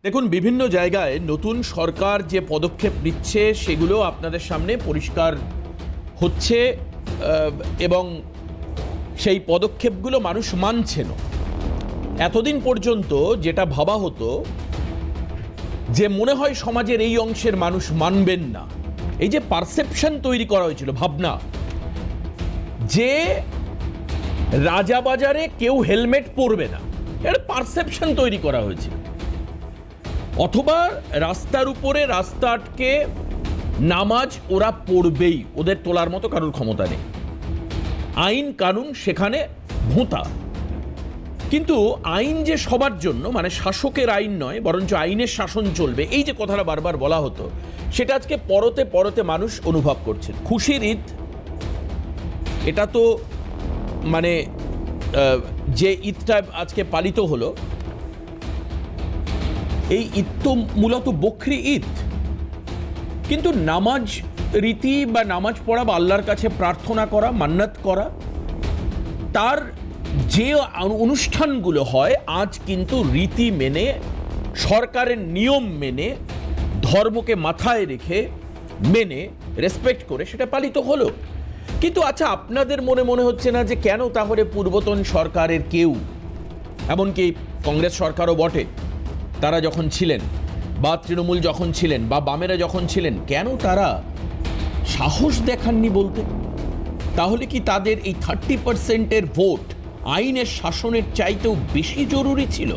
দেখুন, বিভিন্ন জায়গায় নতুন সরকার যে পদক্ষেপ নিচ্ছে সেগুলো আপনাদের সামনে পরিষ্কার হচ্ছে, এবং সেই পদক্ষেপগুলো মানুষ মানছে না। এতদিন পর্যন্ত যেটা ভাবা হতো যে মনে হয় সমাজের এই অংশের মানুষ মানবেন না, এই যে পারসেপশন তৈরি করা হয়েছিল, ভাবনা যে রাজাবাজারে কেউ হেলমেট পরবে না, এটা পারসেপশন তৈরি করা হয়েছিল। অথবা রাস্তার উপরে রাস্তা আটকে নামাজ ওরা পড়বেই, ওদের তোলার মতো কারোর ক্ষমতা নেই, আইন কানুন সেখানে ভোঁতা। কিন্তু আইন যে সবার জন্য, মানে শাসকের আইন নয় বরঞ্চ আইনের শাসন চলবে, এই যে কথাটা বারবার বলা হতো, সেটা আজকে পরতে পরতে মানুষ অনুভব করছে। খুশির ঈদ, এটা তো মানে যে ঈদটা আজকে পালিত হলো, এই ঈদ তো মূলত বকরি ঈদ। কিন্তু নামাজ রীতি বা নামাজ পড়া বা আল্লাহর কাছে প্রার্থনা করা, মান্নাত করা, তার যে অনুষ্ঠানগুলো হয় আজ কিন্তু রীতি মেনে, সরকারের নিয়ম মেনে, ধর্মকে মাথায় রেখে, মেনে, রেসপেক্ট করে সেটা পালিত হলো। কিন্তু আচ্ছা, আপনাদের মনে হচ্ছে না যে কেন তাহলে পূর্বতন সরকারের কেউ, এমনকি কংগ্রেস সরকারও বটে, তারা যখন ছিলেন, বা তৃণমূল যখন ছিলেন, বা বামেরা যখন ছিলেন, কেন তারা সাহস দেখাননি বলতে? তাহলে কি তাদের এই 30%-এর ভোট আইনের শাসনের চাইতেও বেশি জরুরি ছিল,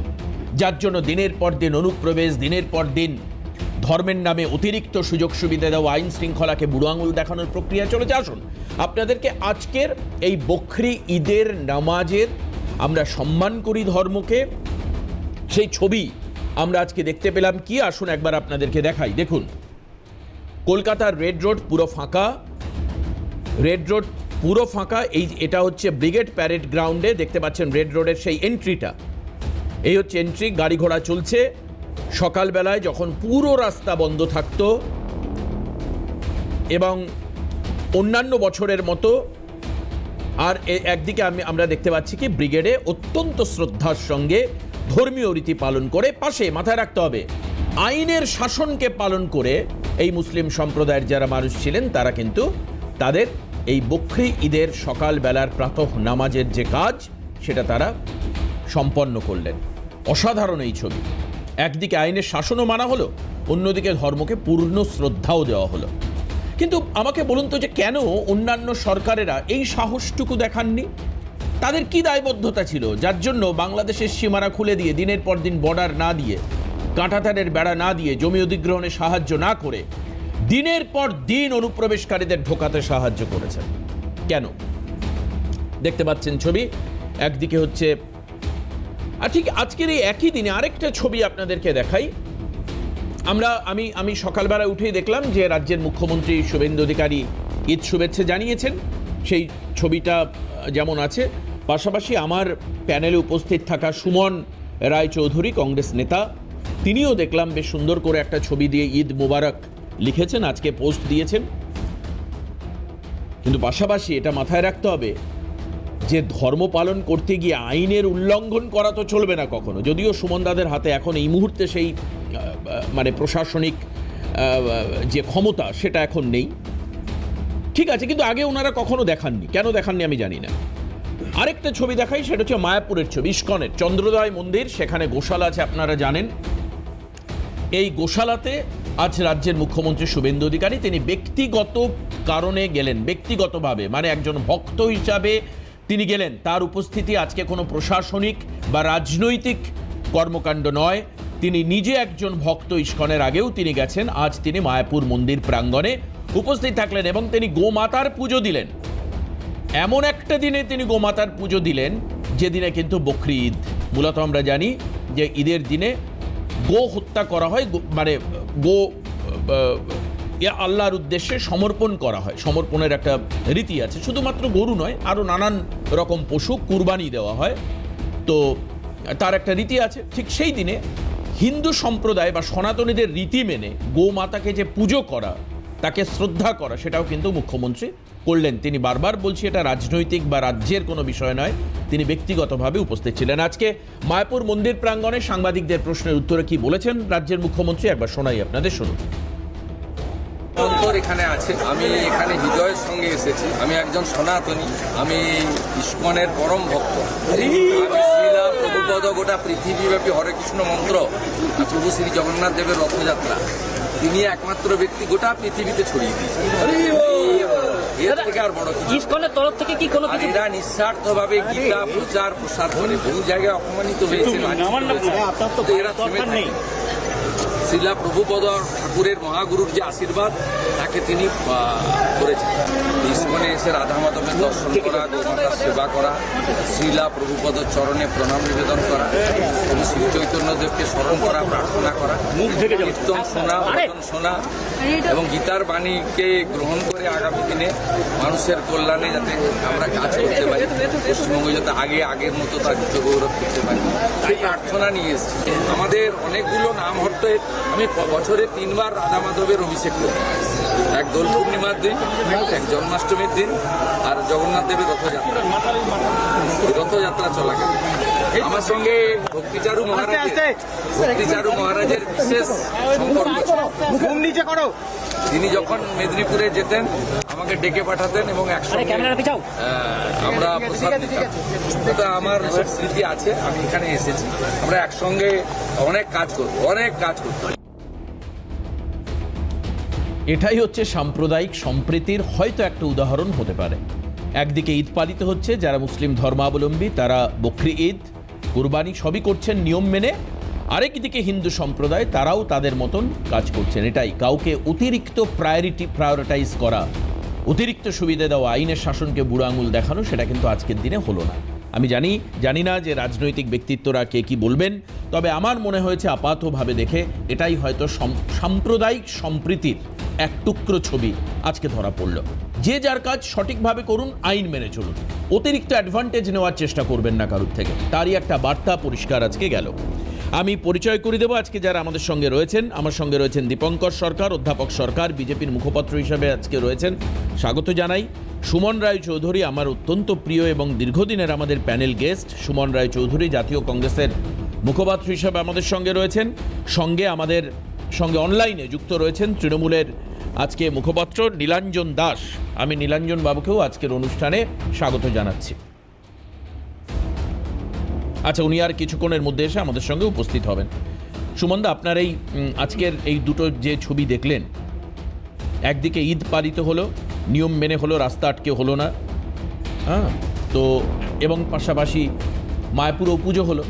যার জন্য দিনের পর দিন অনুপ্রবেশ, দিনের পর দিন ধর্মের নামে অতিরিক্ত সুযোগ সুবিধা দেওয়া, আইন শৃঙ্খলাকে বুড়ো আঙুল দেখানোর প্রক্রিয়া চলেছে? আসুন আপনাদেরকে আজকের এই বকরি ঈদের নামাজের, আমরা সম্মান করি ধর্মকে, সেই ছবি আমরা আজকে দেখতে পেলাম। কি, আসুন একবার আপনাদেরকে দেখাই। দেখুন, কলকাতার রেড রোড পুরো ফাঁকা, রেড রোড পুরো ফাঁকা। এটা হচ্ছে ব্রিগেড প্যারেড গ্রাউন্ডে, দেখতে পাচ্ছেন রেড রোডের সেই এন্ট্রিটা, এই হচ্ছে এন্ট্রি, গাড়ি ঘোড়া চলছে। সকালবেলায় যখন পুরো রাস্তা বন্ধ থাকতো এবং অন্যান্য বছরের মতো, আর একদিকে আমরা দেখতে পাচ্ছি কি ব্রিগেডে অত্যন্ত শ্রদ্ধার সঙ্গে ধর্মীয় রীতি পালন করে, পাশে মাথায় রাখতে হবে আইনের শাসনকে পালন করে এই মুসলিম সম্প্রদায়ের যারা মানুষ ছিলেন তারা কিন্তু তাদের এই বকরি ঈদের সকালবেলার প্রাতঃ নামাজের যে কাজ সেটা তারা সম্পন্ন করলেন। অসাধারণ এই ছবি। একদিকে আইনের শাসনও মানা হলো, অন্যদিকে ধর্মকে পূর্ণ শ্রদ্ধাও দেওয়া হলো। কিন্তু আমাকে বলুন তো, যে কেন অন্যান্য সরকারেরা এই সাহসটুকু দেখাননি? তাদের কি দায়বদ্ধতা ছিল যার জন্য বাংলাদেশের সীমানা খুলে দিয়ে, দিনের পর দিন বর্ডার না দিয়ে, কাঁটাতারের বেড়া না দিয়ে, জমি অধিগ্রহণে সাহায্য না করে দিনের পর দিন অনুপ্রবেশকারীদের ঢোকাতে সাহায্য করেছেন? কেন? দেখতে পাচ্ছেন ছবি, একদিকে হচ্ছে, আর ঠিক আজকের এই একই দিনে আরেকটা ছবি আপনাদেরকে দেখাই। আমি সকালবেলা উঠেই দেখলাম যে রাজ্যের মুখ্যমন্ত্রী শুভেন্দু অধিকারী ঈদ শুভেচ্ছা জানিয়েছেন, সেই ছবিটা যেমন আছে। পাশাপাশি আমার প্যানেলে উপস্থিত থাকা সুমন রায়চৌধুরী, কংগ্রেস নেতা, তিনিও দেখলাম বেশ সুন্দর করে একটা ছবি দিয়ে ঈদ মুবারক লিখেছেন, আজকে পোস্ট দিয়েছেন। কিন্তু পাশাপাশি এটা মাথায় রাখতে হবে যে ধর্ম পালন করতে গিয়ে আইনের উল্লঙ্ঘন করা তো চলবে না কখনো। যদিও সুমনদাদের হাতে এখন এই মুহূর্তে সেই মানে প্রশাসনিক যে ক্ষমতা সেটা এখন নেই, ঠিক আছে, কিন্তু আগে ওনারা কখনো দেখাননি। কেন দেখাননি আমি জানি না। আরেকটা ছবি দেখাই, সেটা হচ্ছে মায়াপুরের ছবি, ইস্কনের চন্দ্রোদয় মন্দির, সেখানে গোশালা আছে, আপনারা জানেন। এই গোশালাতে আজ রাজ্যের মুখ্যমন্ত্রী শুভেন্দু অধিকারী তিনি ব্যক্তিগত কারণে গেলেন, ব্যক্তিগতভাবে, মানে একজন ভক্ত হিসাবে তিনি গেলেন। তার উপস্থিতি আজকে কোনো প্রশাসনিক বা রাজনৈতিক কর্মকাণ্ড নয়, তিনি নিজে একজন ভক্ত। ইস্কনের আগেও তিনি গেছেন, আজ তিনি মায়াপুর মন্দির প্রাঙ্গণে উপস্থিত থাকলেন এবং তিনি গোমাতার পুজো দিলেন। এমন একটা দিনে তিনি গোমাতার পুজো দিলেন যেদিনে কিন্তু বকরি ঈদ। মূলত আমরা জানি যে ঈদের দিনে গো হত্যা করা হয়, মানে গো আল্লাহর উদ্দেশ্যে সমর্পণ করা হয়, সমর্পণের একটা রীতি আছে। শুধুমাত্র গরু নয়, আরও নানান রকম পশু কুরবানি দেওয়া হয়, তো তার একটা রীতি আছে। ঠিক সেই দিনে হিন্দু সম্প্রদায় বা সনাতনীদের রীতি মেনে গোমাতাকে যে পুজো করা, তাকে শ্রদ্ধা করা, সেটাও কিন্তু মুখ্যমন্ত্রী করলেন। তিনি বারবার বলছি এটা রাজনৈতিক বা রাজ্যের কোনো বিষয় নয়, তিনি ব্যক্তিগতভাবে উপস্থিত ছিলেন। আজকে মায়াপুর মন্দির প্রাঙ্গণে সাংবাদিকদের প্রশ্নের উত্তরে কি বলেছেন রাজ্যের মুখ্যমন্ত্রী একবার শোনাই আপনাদের, শুনুন। এখানে আছে, আমি এখানে হৃদয়ের সঙ্গে এসেছি। আমি একজন সনাতনী, আমি ইস্কনের পরম ভক্ত। আমি শ্রীলা প্রভুপদ গোটা পৃথিবীব্যাপী হরে কৃষ্ণ মন্ত্র, প্রভু শ্রী জগন্নাথ দেবের রথযাত্রা, তিনি একমাত্র ব্যক্তি গোটা পৃথিবীতে ছড়িয়ে দিয়েছেন। এর থেকে আর বড় কিছু ইসকনের তরফ থেকে কি কোনো কিছু? এরা নিঃস্বার্থভাবে গীতা প্রচার প্রসার করে বহু জায়গায় অপমানিত হয়েছে, এরা থেমে নেই। শ্রীলা প্রভুপদ ঠাকুরের মহাগুরুর যে আশীর্বাদ, তাকে তিনি করেছেন। ইস্কনে এসে রাধা মাধবের দর্শন করা, গোমাতার সেবা করা, শ্রীলা প্রভুপদ চরণে প্রণাম নিবেদন করা, প্রভু শ্রী চৈতন্যদেবকে স্মরণ করা, প্রার্থনা করা, কীর্তন শোনা, ভজন শোনা এবং গীতার বাণীকে গ্রহণ করে আগামী দিনে মানুষের কল্যাণে যাতে আমরা কাজ করতে পারি, পশ্চিমবঙ্গ যাতে আগের মতো তার গৌরব করতে পারি, এই প্রার্থনা নিয়ে এসেছি। আমাদের অনেকগুলো নাম হট্টে আমি বছরে 3 বার রাধা মাধবের অভিষেক করি, এক দোল পূর্ণিমার দিন, এক জন্মাষ্টমীর দিন, আর জগন্নাথ দেবের রথযাত্রা চলাকালীন। আমার সঙ্গে ভক্তিচারু মহারাজের বিশেষ সম্পর্ক ছিল। তিনি যখন মেদিনীপুরে যেতেন আমাকে ডেকে পাঠাতেন এবং একসঙ্গে আমরা প্রসাদ দিতাম। এটা আমার স্মৃতি আছে, আমি এখানে এসেছি, আমরা একসঙ্গে অনেক কাজ করতাম। এটাই হচ্ছে সাম্প্রদায়িক সম্প্রীতির হয়তো একটা উদাহরণ হতে পারে। একদিকে ঈদ পালিত হচ্ছে, যারা মুসলিম ধর্মাবলম্বী তারা বকরি ঈদ, কুরবানি সবই করছেন নিয়ম মেনে, আরেকদিকে হিন্দু সম্প্রদায় তারাও তাদের মতন কাজ করছেন। এটাই কাউকে অতিরিক্ত প্রায়োরিটাইজ করা, অতিরিক্ত সুবিধা দেওয়া, আইনের শাসনকে বুড়ো আঙুল দেখানো, সেটা কিন্তু আজকের দিনে হলো না। আমি জানি না যে রাজনৈতিক ব্যক্তিত্বরা কে কি বলবেন, তবে আমার মনে হয়েছে আপাতভাবে দেখে এটাই হয়তো সাম্প্রদায়িক সম্প্রীতির এক টুকরো ছবি আজকে ধরা পড়ল। যে যার কাজ সঠিকভাবে করুন, আইন মেনে চলুন, অতিরিক্ত অ্যাডভান্টেজ নেওয়ার চেষ্টা করবেন না কারোর থেকে, তারই একটা বার্তা পরিষ্কার আজকে গেল। আমি পরিচয় করে দেবো আজকে যারা আমাদের সঙ্গে রয়েছেন। আমার সঙ্গে রয়েছেন দীপঙ্কর সরকার, অধ্যাপক সরকার, বিজেপির মুখপাত্র হিসাবে আজকে রয়েছেন, স্বাগত জানাই। সুমন রায় চৌধুরী, আমার অত্যন্ত প্রিয় এবং দীর্ঘদিনের আমাদের প্যানেল গেস্ট। সুমন রায় চৌধুরী জাতীয় কংগ্রেসের মুখপাত্র হিসাবে আমাদের সঙ্গে রয়েছেন। আমাদের সঙ্গে অনলাইনে যুক্ত রয়েছেন তৃণমূলের আজকে মুখপাত্র নীলাঞ্জন দাস। আমি নীলাঞ্জন বাবুকেও আজকের অনুষ্ঠানে স্বাগত জানাচ্ছি। আচ্ছা, উনি আর কিছুক্ষণের মধ্যে এসে আমাদের সঙ্গে উপস্থিত হবেন। সুমনদা, আপনার এই আজকের এই দুটো যে ছবি দেখলেন, একদিকে ঈদ পালিত হলো, নিয়ম মেনে হলো, রাস্তা আটকে হলো না, তো এবং পাশাপাশি মায়াপুরও পুজো হলো,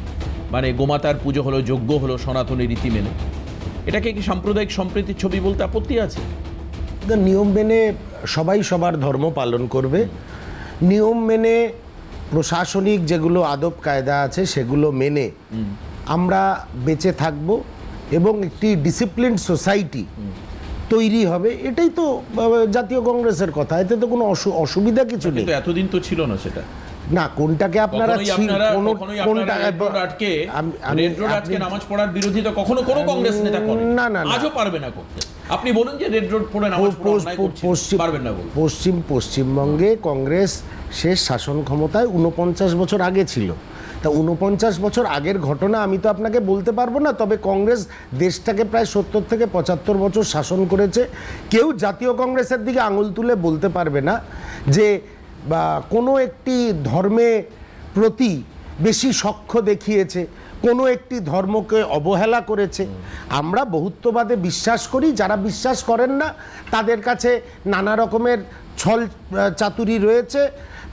মানে গোমাতার পুজো হলো, যজ্ঞ হলো সনাতনী রীতি মেনে। এটাকে কি সাম্প্রদায়িক সম্প্রীতির ছবি বলতে আপত্তি আছে? নিয়ম মেনে সবাই সবার ধর্ম পালন করবে, নিয়ম মেনে প্রশাসনিক যেগুলো আদব কায়দা আছে সেগুলো মেনে আমরা বেঁচে থাকব এবং একটি ডিসিপ্লিনড সোসাইটি তৈরি হবে। এটাই তো জাতীয় কংগ্রেসের কথা, এতে তো কোনো অসুবিধা কিছু নেই। এতদিন তো ছিল না সেটা না, কোনটাকে আপনারা নামাজ পড়ার বিরোধী তো কখনো কোনো কংগ্রেস নেতা করেন না, আজও পারবে না করতে। আপনি বলুন যে রেড রোড পড়ে নামাজ পারবেন না। পশ্চিমবঙ্গে কংগ্রেস শেষ শাসন ক্ষমতায় 49 বছর আগে ছিল। তা 49 বছর আগের ঘটনা আমি তো আপনাকে বলতে পারবো না, তবে কংগ্রেস দেশটাকে প্রায় 70 থেকে 75 বছর শাসন করেছে। কেউ জাতীয় কংগ্রেসের দিকে আঙুল তুলে বলতে পারবে না যে বা কোনো একটি ধর্মে প্রতি বেশি সখ্য দেখিয়েছে, কোনো একটি ধর্মকে অবহেলা করেছে। আমরা বহুত্ববাদে বিশ্বাস করি, যারা বিশ্বাস করেন না তাদের কাছে নানা রকমের ছল চাতুরি রয়েছে,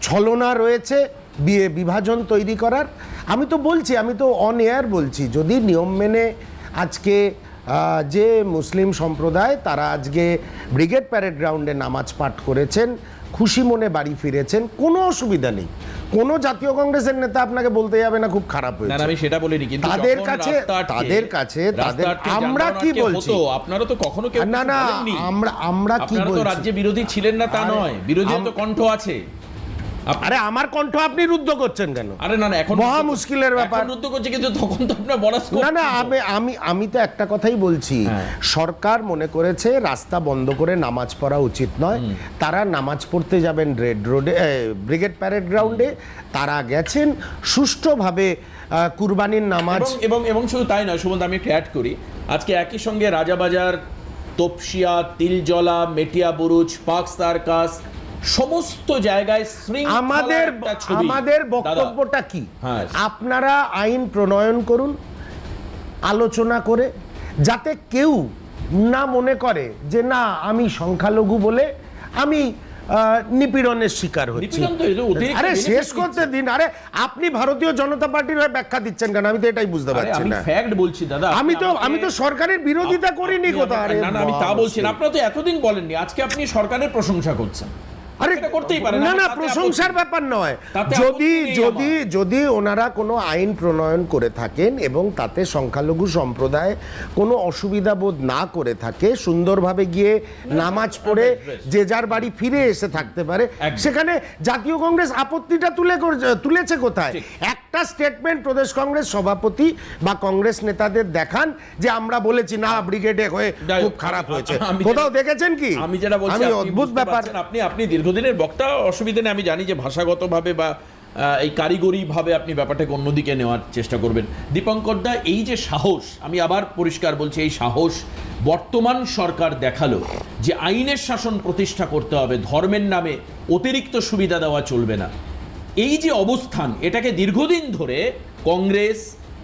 ছলনা রয়েছে বিভাজন তৈরি করার। আমি তো অন এয়ার বলছি, যদি নিয়ম মেনে আজকে যে মুসলিম সম্প্রদায় তারা আজকে ব্রিগেড প্যারেড গ্রাউন্ডে নামাজ পাঠ করেছেন, খুশি মনে বাড়ি ফিরেছেন, কোনো অসুবিধা নেই। কোনো জাতীয় কংগ্রেসের নেতা আপনাকে বলতে যাবে না খুব খারাপ হয়েছে। আমি সেটা বলিনি, কিন্তু আমরা কি বলছি, আপনারা তো কখনো কেউ আমরা কি বলছি, রাজ্যে বিরোধী ছিলেন না তা নয়, বিরোধী তো কণ্ঠ আছে। আরে আমার কণ্ঠ আপনি রুদ্ধ করছেন কেন? আরে না এখন মহা মুশকিলের ব্যাপার। এখন রুদ্ধ করছে, কিন্তু তখন তো আপনার বলা না না, আমি তো একটা কথাই বলছি, সরকার মনে করেছে রাস্তা বন্ধ করে নামাজ পড়া উচিত নয়, তারা নামাজ পড়তে যাবেন রেড রোডে, ব্রিগেড প্যারেড গ্রাউন্ডে, তারা গেছেন সুষ্ঠুভাবে কুরবানির নামাজ। এবং শুধু তাই নয় সুমন্ত, আমি একটু অ্যাড করি, আজকে একই সঙ্গে রাজাবাজার, তপসিয়া, তিলজলা, মেটিয়া বুরুজ, পার্ক সার্কাস সমস্ত জায়গায় আমাদের বক্তব্যটা কি? আপনারা আইন প্রণয়ন করুন আলোচনা করে, যাতে কেউ না মনে করে যে না আমি সংখ্যালঘু বলে আমি নিপীড়নের শিকার হচ্ছি। আরে শেষ করতে দিন। আরে আপনি ভারতীয় জনতা পার্টির হয়ে ব্যাখ্যা দিচ্ছেন কেন? আমি তো এটাই বুঝতে পারছি না। ফ্যাক্ট বলছি দাদা, আমি তো সরকারের বিরোধিতা করিনি কোথাও। আমি তা বলছি না, আপনারা তো এতদিন বলেননি, আজকে আপনি সরকারের প্রশংসা করছেন। আরে করতেই পারেন না, প্রশংসার ব্যাপার নয়। যদি ওনারা কোনো আইন প্রণয়ন করে থাকেন এবং তাতে সংখ্যালঘু সম্প্রদায় কোনো অসুবিধা বোধ না করে থাকে, সুন্দরভাবে গিয়ে নামাজ পড়ে যে যার বাড়ি ফিরে এসে থাকতে পারে, সেখানে জাতীয় কংগ্রেস আপত্তিটা তুলেছে কোথায়? একটা স্টেটমেন্ট প্রদেশ কংগ্রেস সভাপতি বা কংগ্রেস নেতাদের দেখান যে আমরা বলেছি না ব্রিগেডে হয়ে খুব খারাপ হয়েছে। কোথাও দেখেছেন কি? আমি যেটা বলছি অদ্ভুত ব্যাপার। আপনি দীর্ঘদিনের বক্তা, অসুবিধা নেই, আমি জানি যে ভাষাগতভাবে বা এই কারিগরিভাবে আপনি ব্যাপারটাকে অন্যদিকে নেওয়ার চেষ্টা করবেন। দীপঙ্কর দা, এই যে সাহস, আমি আবার পরিষ্কার বলছি, এই সাহস বর্তমান সরকার দেখালো যে আইনের শাসন প্রতিষ্ঠা করতে হবে, ধর্মের নামে অতিরিক্ত সুবিধা দেওয়া চলবে না। এই যে অবস্থান, এটাকে দীর্ঘদিন ধরে কংগ্রেস,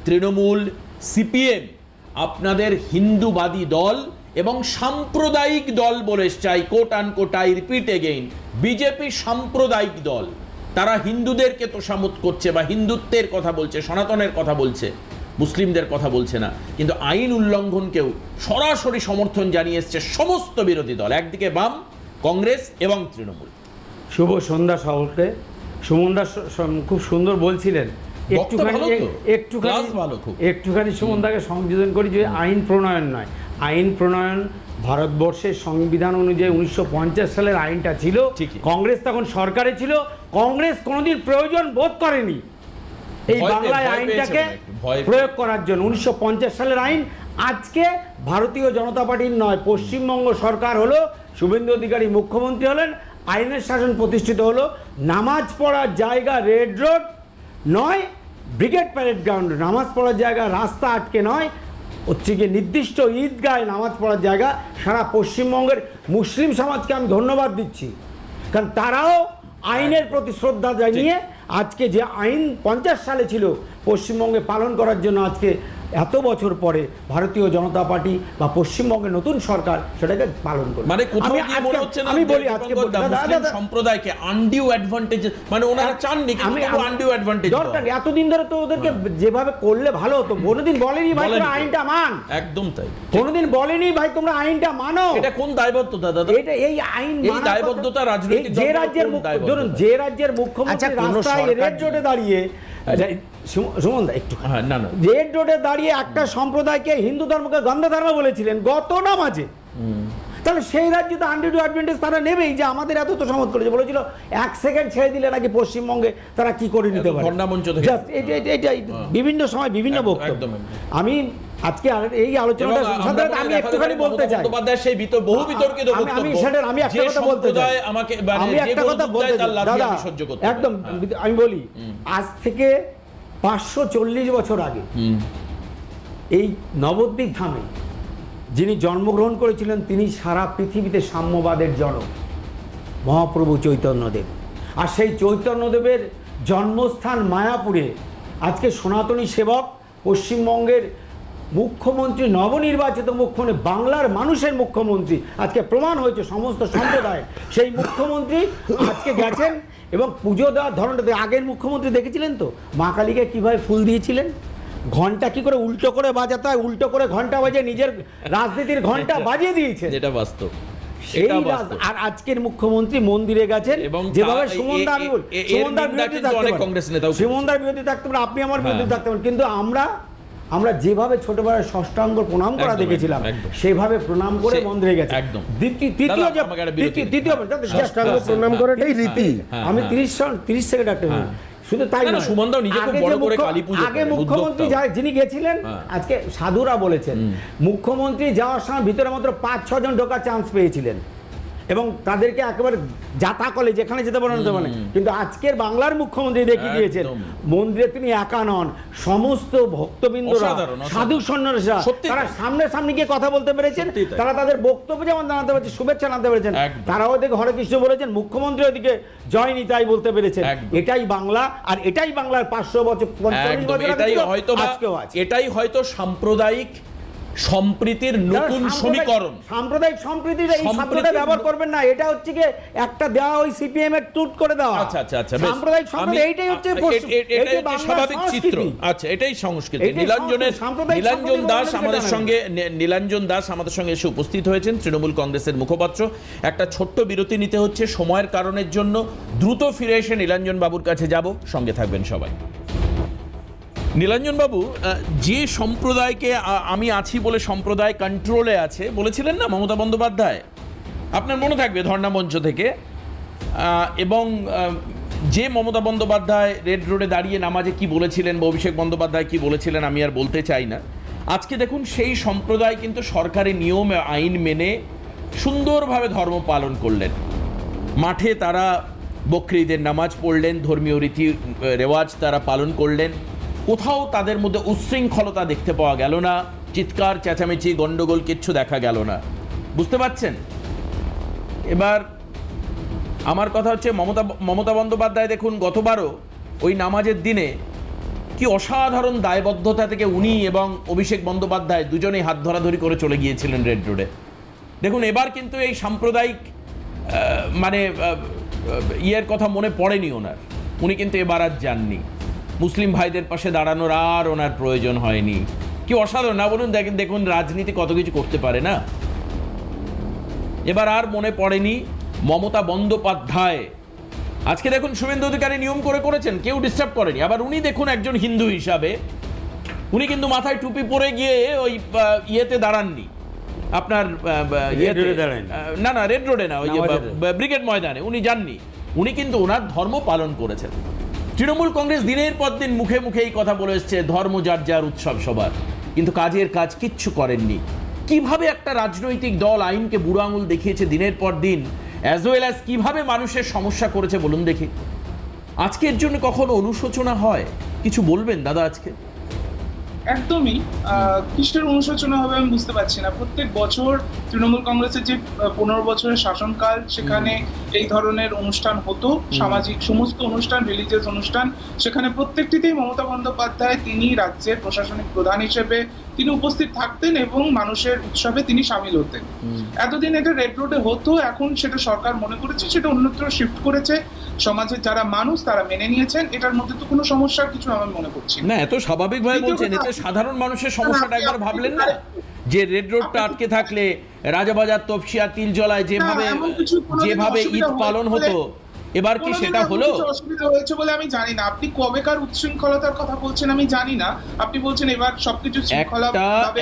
তৃণমূল, সিপিএম, আপনাদের হিন্দুবাদী দল এবং সাম্প্রদায়িক দল বলে চাই, coat unquote, I repeat again, BJP সাম্প্রদায়িক দল, তারা হিন্দুদেরকে তোষামত করছে বা হিন্দুত্বের কথা বলছে, সনাতনের কথা বলছে, মুসলিমদের কথা বলছে না। কিন্তু আইন উল্লঙ্ঘনকেও সরাসরি সমর্থন জানিয়ে এসছে সমস্ত বিরোধী দল, একদিকে বাম, কংগ্রেস এবং তৃণমূল। শুভ সন্ধ্যা সকলকে। সুমনদা খুব সুন্দর বলছিলেন, একটুখানি সুমনদাকে সংযোজন করি যে আইন প্রণয়ন নয়, আইন প্রণয়ন ভারতবর্ষের সংবিধান অনুযায়ী 1950 সালের আইনটা ছিল, কংগ্রেস তখন সরকারে ছিল, কংগ্রেস কোনোদিন প্রয়োজন বোধ করেনি এই বাংলায় আইনটাকে প্রয়োগ করার জন্য। 1950 সালের আইন আজকে ভারতীয় জনতা পার্টির নয়, পশ্চিমবঙ্গ সরকার হলো, শুভেন্দু অধিকারী মুখ্যমন্ত্রী হলেন, আইনের শাসন প্রতিষ্ঠিত হলো, নামাজ পড়ার জায়গা রেড রোড নয়, ব্রিগেড প্যারেড গ্রাউন্ড, নামাজ পড়ার জায়গা রাস্তা আটকে নয়, হচ্ছে গিয়ে নির্দিষ্ট ঈদগায় নামাজ পড়ার জায়গা। সারা পশ্চিমবঙ্গের মুসলিম সমাজকে আমি ধন্যবাদ দিচ্ছি, কারণ তারাও আইনের প্রতি শ্রদ্ধা জানিয়ে আজকে যে আইন 50 সালে ছিল পশ্চিমবঙ্গে পালন করার জন্য আজকে এত বছর পরে ভারতীয় জনতা পার্টি বা পশ্চিমবঙ্গের নতুন সরকার সেটাকে পালন করবে। মানে আমি বলি আজকে সম্প্রদায়কে আনডিউ অ্যাডভান্টেজ, মানে ওনারা চাননি কিন্তু আনডিউ অ্যাডভান্টেজ দরকার। এতদিন ধরে তো ওদেরকে যেভাবে করলে ভালো হতো, কোনোদিন বলেনি ভাই তোমরা আইনটা মান, একদম তাই, কোনোদিন বলেনি ভাই তোমরা আইনটা মানো। এটা কোন দায়বদ্ধতা দাদা? এটা এই আইন এই দায়বদ্ধতা রাজনৈতিক যে রাজ্যের ধরুন যে রাজ্যের মুখ্যমন্ত্রী রাস্তায় রেড রোডে দাঁড়িয়ে, সুমন একটু রেড রোডে দাঁড়িয়ে একটা সম্প্রদায়কে হিন্দু ধর্মকে গন্ধ ধর্ম বলেছিলেন গত নামাজে, তাহলে সেই রাজ্যে তো আনডিউ অ্যাডভান্টেজ তারা নেবেই, যে আমাদের এত তো সমত করেছে, বলেছিল 1 সেকেন্ড ছেড়ে দিলে নাকি পশ্চিমবঙ্গে তারা কি করে নিতে পারে। এটাই বিভিন্ন সময় বিভিন্ন বক্তব্য। আমি আজকে এই আলোচনাটা আমি একটুখানি বলতে চাই, আমি একটা কথা বলতে চাই, দাদা একদম আমি বলি, আজ থেকে 540 বছর আগে এই নবদ্বীপ ধামে যিনি জন্মগ্রহণ করেছিলেন তিনি সারা পৃথিবীতে সাম্যবাদের জনক মহাপ্রভু চৈতন্যদেব। আর সেই চৈতন্যদেবের জন্মস্থান মায়াপুরে আজকে সনাতনী সেবক পশ্চিমবঙ্গের মুখ্যমন্ত্রী, নবনির্বাচিত মুখ্যমন্ত্রী, বাংলার মানুষের মুখ্যমন্ত্রী, আজকে প্রমাণ হয়েছে সমস্ত সম্প্রদায়, সেই মুখ্যমন্ত্রী আজকে গেছেন এবং পুজো দেওয়ার ধরনটা, আগের মুখ্যমন্ত্রী দেখেছিলেন তো মা কালীকে কীভাবে ফুল দিয়েছিলেন, ঘন্টা কি করে উল্টো করে বাজাতে হয়, উল্টো করে ঘন্টা বাজে নিজের রাজনীতির ঘন্টা বাজিয়ে দিয়েছে, যেটা বাস্তব। আর আজকের মুখ্যমন্ত্রী মন্দিরে গেছেন, যেভাবে সুমনদার বিরোধী থাকতে পারেন, আপনি আমার বিরোধী থাকতে পারেন, কিন্তু আমরা আমরা যেভাবে ছোটবেলায় ষষ্ঠাঙ্গ প্রণাম করা একদম, দেখেছিলাম একদম। সেভাবে প্রণাম করে মন্দিরে গেছে। একদম। তৃতীয় দাদা, যে আমাকে একটা বিরতি দিন। তৃতীয় ষষ্ঠাঙ্গ প্রণাম করাটাই রীতি। আমি 30 সেকেন্ড একটা শুধু তাই না, না, নয়, সুমনদাও নিজে খুব আগে বড় যে করে কালী পুজো আগে করেন, মুখ্যমন্ত্রী উদ্যোক্তাও। যিনি গেছিলেন, হ্যাঁ। আজকে সাধুরা বলেছেন মুখ্যমন্ত্রী যাওয়ার সময় ভিতরে মাত্র 5-6 জন ঢোকার চান্স পেয়েছিলেন এবং তাদেরকে একেবারে যাতা কলে যেখানে যেতে পারেন যেতে পারেন। কিন্তু আজকের বাংলার মুখ্যমন্ত্রী দেখিয়ে দিয়েছেন একদম। মন্দিরে তিনি একা নন, সমস্ত ভক্তবৃন্দরা, অসাধারণ, অসাধারণ। সাধু সন্ন্যাসীরা সত্যি তারা তাই। সামনে গিয়ে কথা বলতে পেরেছেন, সত্যি তাই। তারা তাদের বক্তব্য যেমন জানাতে পেরেছেন, শুভেচ্ছা জানাতে পেরেছেন, একদম। তারাও ওদিকে হরে কৃষ্ণ বলেছেন, মুখ্যমন্ত্রী ওদিকে জয় নিতাই বলতে পেরেছেন। একদম। এটাই বাংলা, আর এটাই বাংলার 500 বছর 45 একদম, বছর আগে এটাই ছিল, হয়তো আজকেও আছে। এটাই হয়তো সাম্প্রদায়িক সম্প্রীতির নতুন সমীকরণ। সাম্প্রদায়িক সম্প্রীতির এই শব্দটা সম্প্রীতির ব্যবহার করবেন না, এটা হচ্ছে কি একটা দেওয়া ওই সিপিএম এর টুট করে দেওয়া। আচ্ছা আচ্ছা আচ্ছা, বেশ। সাম্প্রদায়িক সম্প্রীতি এইটাই হচ্ছে এটাই এইটাই হচ্ছে বাংলার স্বাভাবিক চিত্র। সংস্কৃতি। আচ্ছা, এটাই সংস্কৃতি। এটাই নীলাঞ্জনের সাম্প্রদায়িক নীলাঞ্জন সম্প্রীতি দাস বলে আমাদের জানা সঙ্গে নীলাঞ্জন দাস আমাদের সঙ্গে এসে উপস্থিত হয়েছেন, তৃণমূল কংগ্রেসের মুখপাত্র। একটা ছোট্ট বিরতি নিতে হচ্ছে সময়ের কারণের জন্য। দ্রুত ফিরে এসে নীলাঞ্জন বাবুর কাছে যাব, সঙ্গে থাকবেন সবাই। নীলাঞ্জন বাবু, যে সম্প্রদায়কে আমি আছি বলে সম্প্রদায় কন্ট্রোলে আছে বলেছিলেন না মমতা বন্দ্যোপাধ্যায়, আপনার মনে থাকবে ধর্ণা মঞ্চ থেকে, এবং যে মমতা বন্দ্যোপাধ্যায় রেড রোডে দাঁড়িয়ে নামাজে কি বলেছিলেন বা অভিষেক বন্দ্যোপাধ্যায় কি বলেছিলেন আমি আর বলতে চাই না। আজকে দেখুন সেই সম্প্রদায় কিন্তু সরকারি নিয়ম আইন মেনে সুন্দরভাবে ধর্ম পালন করলেন। মাঠে তারা বকরিদের নামাজ পড়লেন, ধর্মীয় রীতি রেওয়াজ তারা পালন করলেন। কোথাও তাদের মধ্যে উচ্ছৃঙ্খলতা দেখতে পাওয়া গেল না, চিৎকার চেঁচামেচি গন্ডগোল কিচ্ছু দেখা গেল না। বুঝতে পারছেন? এবার আমার কথা হচ্ছে মমতা বন্দ্যোপাধ্যায় দেখুন গতবারও ওই নামাজের দিনে কি অসাধারণ দায়বদ্ধতা থেকে উনি এবং অভিষেক বন্দ্যোপাধ্যায় দুজনেই হাত ধরাধরি করে চলে গিয়েছিলেন রেড রোডে। দেখুন এবার কিন্তু এই সাম্প্রদায়িক ইয়ের কথা মনে পড়েনি ওনার, উনি কিন্তু এবার আর যাননি। মুসলিম ভাইদের পাশে দাঁড়ানোর আর ওনার প্রয়োজন হয়নি। কি অসাধারণ না বলুন? দেখুন রাজনীতি কত কিছু করতে পারে না। এবার আর মনে পড়েনি মমতা বন্দ্যোপাধ্যায়। আজকে দেখুন শুভেন্দু অধিকারী নিয়ম করেছেন, কেউ ডিস্টার্ব করেনি। আবার উনি দেখুন একজন হিন্দু হিসাবে উনি কিন্তু মাথায় টুপি পরে গিয়ে ওই ইয়েতে দাঁড়াননি, আপনার না রেড রোডে না, ওই যে ব্রিগেড ময়দানে উনি যাননি। উনি কিন্তু ওনার ধর্ম পালন করেছেন। তৃণমূল কংগ্রেস দিনের পর দিন মুখে মুখে এই কথা বলে এসছে, ধর্ম যার যার উৎসব সবার, কিন্তু কাজের কাজ কিচ্ছু করেননি। কিভাবে একটা রাজনৈতিক দল আইনকে বুড়ো আঙুল দেখিয়েছে দিনের পর দিন, অ্যাজ ওয়েল অ্যাজ কিভাবে মানুষের সমস্যা করেছে বলুন দেখি। আজকের জন্য কখনো অনুশোচনা হয়? কিছু বলবেন দাদা আজকে? একদমই কিসের অনুশোচনা হবে আমি বুঝতে পারছি না। প্রত্যেক বছর তৃণমূল কংগ্রেসের যে 15 বছরের শাসনকাল, সেখানে এই ধরনের অনুষ্ঠান হতো, সামাজিক সমস্ত অনুষ্ঠান, রিলিজিয়াস অনুষ্ঠান, সেখানে প্রত্যেকটিতেই মমতা বন্দ্যোপাধ্যায় তিনি রাজ্যের প্রশাসনিক প্রধান হিসেবে তিনি উপস্থিত থাকতেন এবং মানুষের উৎসবে তিনি সামিল হতেন। এতদিন এটা রেড রোডে হতো, এখন সেটা সরকার মনে করেছে সেটা অন্যত্র শিফট করেছে, সমাজের যারা মানুষ তারা মেনে নিয়েছেন, এটার মধ্যে তো কোনো সমস্যার কিছু আমি মনে করছি না। এত স্বাভাবিকভাবে বলছেন, এতে সাধারণ মানুষের সমস্যাটা একবার ভাবলেন না? যে রেড রোডটা আটকে থাকলে রাজাবাজার, তপসিয়া, তিলজলায় যেভাবে ঈদ পালন হতো, এবার কি সেটা হলো? অসুবিধা হয়েছে বলে আমি জানি না। আপনি কবেকার উচ্ছৃঙ্খলতার কথা বলছেন আমি জানি না। আপনি বলছেন এবার সবকিছু শৃঙ্খলা,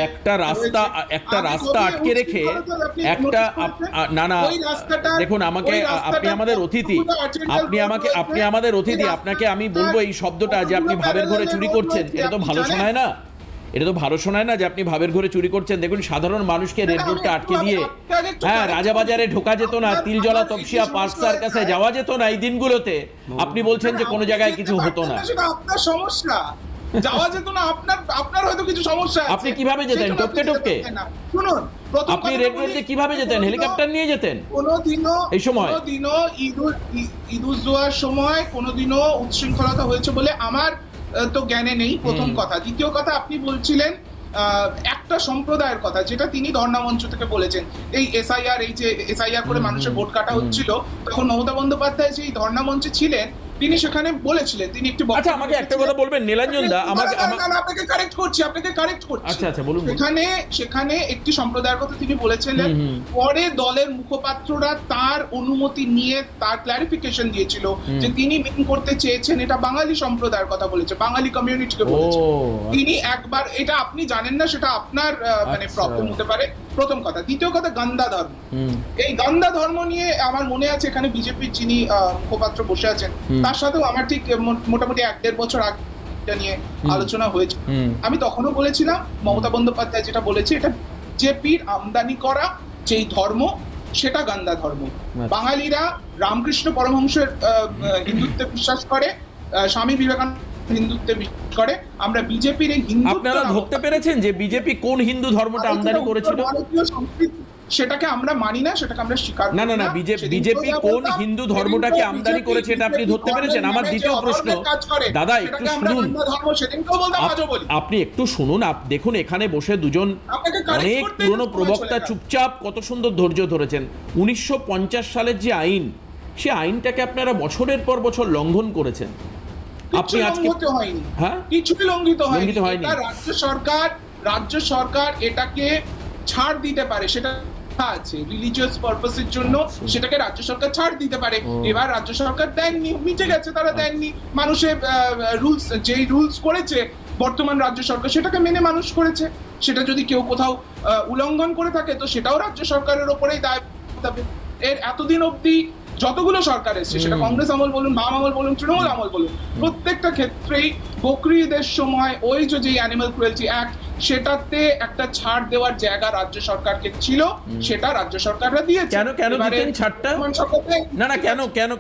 একটা রাস্তা আটকে রেখে একটা না দেখুন, আপনি আমাদের অতিথি, আপনি আমাদের অতিথি, আপনাকে আমি বলবো এই শব্দটা যে আপনি ভাবের ঘরে চুরি করছেন, এটা তো ভালো শোনায় না। এটা তো ভালো শোনায় না যে আপনি ভাবের ঘরে চুরি করছেন। দেখুন সাধারণ মানুষকে রেড রোডটা আটকে দিয়ে রাজাবাজারে ঢোকা যেত না, তিলজলা, তপসিয়া, পার্ক সার্কাসে যাওয়া যেত না এই দিনগুলোতে। আপনি বলছেন যে কোনো জায়গায় কিছু হতো না। আপনার সমস্যা, যাওয়া যেত না, আপনার হয়তো কিছু সমস্যা। আপনি কিভাবে যেতেন? টপকে শুনুন, আপনি রেড রোডে কিভাবে যেতেন? হেলিকপ্টার নিয়ে যেতেন? কোনোদিনও এই সময় ঈদ উজ জোহার সময় কোনোদিনও উচ্ছৃঙ্খলতা হয়েছে বলে আমার তো জ্ঞানে নেই, প্রথম কথা। দ্বিতীয় কথা, আপনি বলছিলেন একটা সম্প্রদায়ের কথা, যেটা তিনি ধর্ণা মঞ্চ থেকে বলেছেন, এই এসআইআর করে মানুষের ভোট কাটা হচ্ছিল, তখন মমতা বন্দ্যোপাধ্যায় সেই ধর্ণা মঞ্চে ছিলেন, তিনি সেখানে বলেছিলেন, তিনি একটি আচ্ছা আমাকে একটা কথা বলবেন নীলাঞ্জন দা, আমাকে আপনাকে কারেক্ট করছি। আচ্ছা বলুন। সেখানে একটি সম্প্রদায়ের কথা তিনি বলেছিলেন, পরে দলের মুখপাত্ররা তার অনুমতি নিয়ে তার ক্লারিফিকেশন দিয়েছিল যে তিনি মিন করতে চেয়েছেন এটা বাঙালি সম্প্রদায়ের কথা বলেছে, বাঙালি কমিউনিটিকে বলেছে। তিনি একবার, এটা আপনি জানেন না, সেটা আপনার মানে প্রবলেম হতে পারে, প্রথম কথা। দ্বিতীয় কথা, গান্দা ধর্ম। এই গান্দা ধর্ম নিয়ে আমার মনে আছে এখানে বিজেপির যিনি মুখপাত্র বসে আছেন তার সাথেও আমার ঠিক মোটামুটি 1-1.5 বছর আগে এটা নিয়ে আলোচনা হয়েছে। আমি তখনও বলেছিলাম, মমতা বন্দ্যোপাধ্যায় যেটা বলেছে, এটা বিজেপির আমদানি করা যেই ধর্ম সেটা গান্দা ধর্ম। বাঙালিরা রামকৃষ্ণ পরমহংসের হিন্দুত্বে বিশ্বাস করে, স্বামী বিবেকানন্দ হিন্দুত্বে বিশ্বাস করে। আমরা বিজেপির এই হিন্দু, আপনারা ধরতে পেরেছেন যে বিজেপি কোন হিন্দু ধর্মটা আমদানি করেছিল? ভারতীয় সংস্কৃতি, সেটাকে আমরা মানি না, সেটাকে আমরা স্বীকার করি না বিজেপি কোন হিন্দু ধর্মটাকে আমদানি করেছে এটা আপনি ধরতে পেরেছেন? আমার দ্বিতীয় প্রশ্ন, দাদা একটু শুনুন, আপনি একটু শুনুন। দেখুন এখানে বসে দুজন অনেক পুরনো প্রবক্তা চুপচাপ কত সুন্দর ধৈর্য ধরেছেন। 1950 সালের যে আইন, সে আইনটাকে আপনারা বছরের পর বছর লঙ্ঘন করেছেন। আপনি আজকে কিছুই লঙ্ঘিত হয়নি। রাজ্য সরকার এটাকে ছাড় দিতে পারে, সেটা আছে রিলিজিয়াস পারপাসের জন্য, সেটাকে রাজ্য সরকার ছাড় দিতে পারে। এবার রাজ্য সরকার দেননি, মিটে গেছে, তারা দেননি। মানুষের রুলস, যেই রুলস করেছে বর্তমান রাজ্য সরকার, সেটাকে মেনে মানুষ করেছে। সেটা যদি কেউ কোথাও উল্লঙ্ঘন করে থাকে তো সেটাও রাজ্য সরকারের ওপরেই দায় হবে। এর এতদিন অবধি যতগুলো সরকার এসেছে, সেটা কংগ্রেস আমল বলুন, বাম আমল বলুন, তৃণমূল আমল বলুন, প্রত্যেকটা ক্ষেত্রেই বকরি ঈদের সময় ওই যে অ্যানিমাল ক্রুয়েলটি অ্যাক্ট, সেটাতে একটা ছাড় দেওয়ার জায়গা রাজ্য সরকারকে ছিল, সেটা রাজ্য সরকাররা দিয়েছে। কেন দিতেন ছাড়টা? না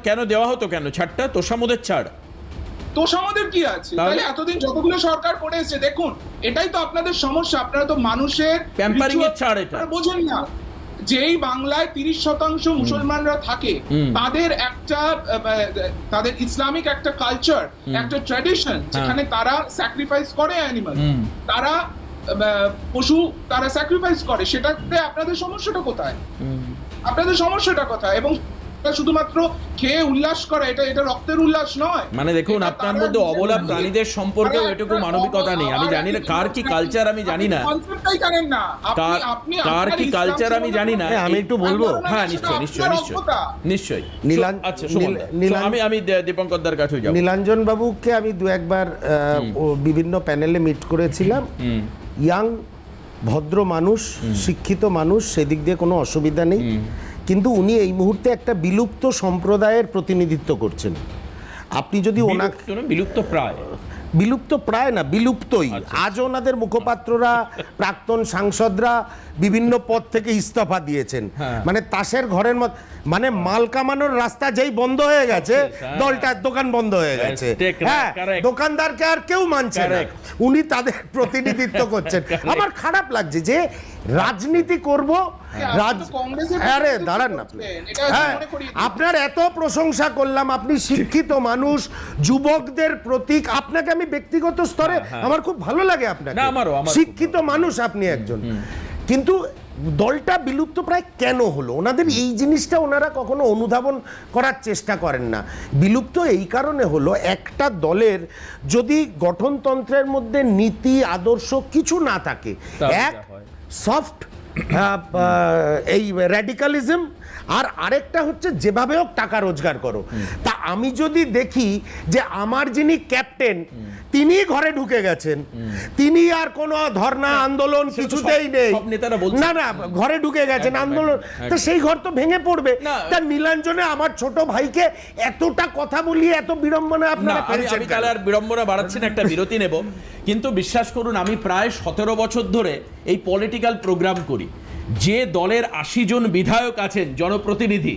কেন দেওয়া হতো? কেন ছাড়টা? তোষামোদের ছাড়, তোষামোদের কি আছে? তাহলে এতদিন যতগুলো সরকার করে এসেছে, দেখুন এটাই তো আপনাদের সমস্যা। আপনারা তো মানুষের প্যাম্পারিং এর ছাড় এটা বোঝেন না। যেই বাংলায় 30% মুসলমানরা থাকে, তাদের একটা, তাদের ইসলামিক একটা কালচার, একটা ট্র্যাডিশন, যেখানে তারা স্যাক্রিফাইস করে অ্যানিমাল, তারা পশু তারা স্যাক্রিফাইস করে। সেটাতে আপনাদের সমস্যাটা কোথায়? এবং শুধুমাত্র খেয়ে উল্লাস করা, এটা রক্তের উল্লাস নয়। মানে দেখুন, আপনার মধ্যে অবলা প্রাণীদের সম্পর্কে এটুকু মানবিকতা নেই। আমি জানি না কার কি কালচার, আমি জানি না কার কি কালচার, আমি জানি না। আমি একটু বলবো? হ্যাঁ নিশ্চয়ই। আচ্ছা আমি দীপঙ্কর দার কাছে যাব। নীলাঞ্জন বাবুকে আমি 2-1 বিভিন্ন প্যানেলে মিট করেছিলাম। ইয়াং ভদ্র মানুষ, শিক্ষিত মানুষ, সেদিক দিয়ে কোনো অসুবিধা নেই। কিন্তু উনি এই মুহূর্তে একটা বিলুপ্ত সম্প্রদায়ের প্রতিনিধিত্ব করছেন। আপনি যদি বিলুপ্ত প্রায় না, বিলুপ্তই। আজ ওনাদের মুখপাত্ররা, প্রাক্তন সাংসদরা বিভিন্ন পদ থেকে ইস্তফা দিয়েছেন। মানে তাসের ঘরের মত, মানে মাল কামানোর রাস্তা যেই বন্ধ হয়ে গেছে, দলটার দোকান বন্ধ হয়ে গেছে। হ্যাঁ, দোকানদারকে আর কেউ মানছে না, উনি তাদের প্রতিনিধিত্ব করছেন। আমার খারাপ লাগছে যে রাজনীতি করব। আরে দাঁড়ান না, হ্যাঁ আপনার এত প্রশংসা করলাম, আপনি শিক্ষিত মানুষ, যুবকদের প্রতীক। আপনাকে আমি ব্যক্তিগত স্তরে আমার খুব ভালো লাগে, আপনাকে শিক্ষিত মানুষ আপনি একজন। কিন্তু দলটা বিলুপ্ত প্রায় কেন হলো? ওনাদের এই জিনিসটা ওনারা কখনো অনুধাবন করার চেষ্টা করেন না। বিলুপ্ত এই কারণে হলো, একটা দলের যদি গঠনতন্ত্রের মধ্যে নীতি আদর্শ কিছু না থাকে, এক সফট এই র্যাডিক্যালিজম, আর আরেকটা হচ্ছে যেভাবে হোক টাকা রোজগার করো। তা আমি যদি দেখি যে আমার যিনি ক্যাপ্টেন, তিনি ঘরে ঢুকে গেছেন, তিনি আর কোনো ধর্ণা আন্দোলন কিছুতেই নেই, না ঘরে ঢুকে গেছেন আন্দোলন, তো সেই ঘর তো ভেঙে পড়বে। তা নীলাঞ্জনে আমার ছোট ভাইকে এতটা কথা বলিয়ে এত বিড়ম্বনা আপনারা পেয়েছেন। আমি তাহলে আর বিড়ম্বনা বাড়াচ্ছি না, একটা বিরতি নেব। কিন্তু বিশ্বাস করুন, আমি প্রায় 17 বছর ধরে এই পলিটিক্যাল প্রোগ্রাম করি। যে দলের 80 জন বিধায়ক আছেন, জনপ্রতিনিধি,